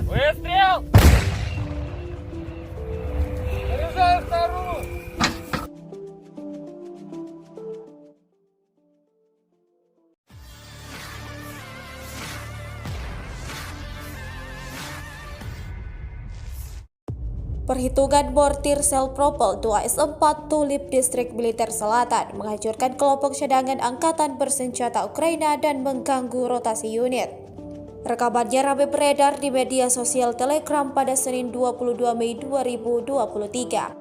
Выстрел! Заряжаю вторую! Perhitungan mortir sel Propel 2S4 Tulip Distrik Militer Selatan menghancurkan kelompok cadangan angkatan bersenjata Ukraina dan mengganggu rotasi unit. Rekamannya ramai beredar di media sosial Telegram pada Senin 22 Mei 2023.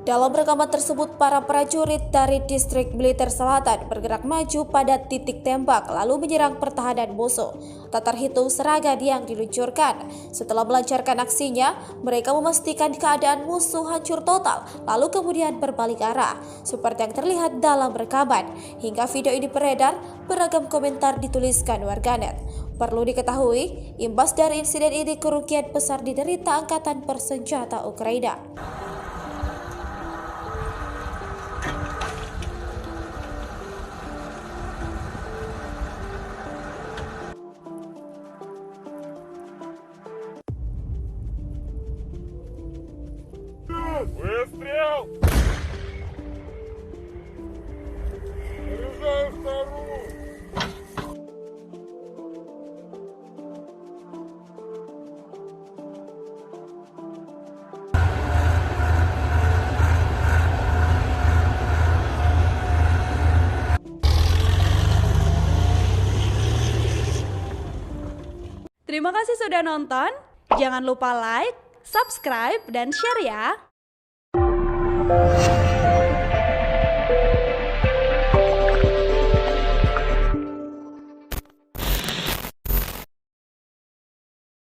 Dalam rekaman tersebut, para prajurit dari Distrik Militer Selatan bergerak maju pada titik tembak lalu menyerang pertahanan musuh. Tak terhitung serangan yang diluncurkan. Setelah melancarkan aksinya, mereka memastikan keadaan musuh hancur total, lalu kemudian berbalik arah, seperti yang terlihat dalam rekaman. Hingga video ini beredar, beragam komentar dituliskan warganet. Perlu diketahui, imbas dari insiden ini kerugian besar diderita angkatan bersenjata Ukraina. Выстрел! Заряжаю вторую! Terima kasih sudah nonton. Jangan lupa like, subscribe, dan share ya.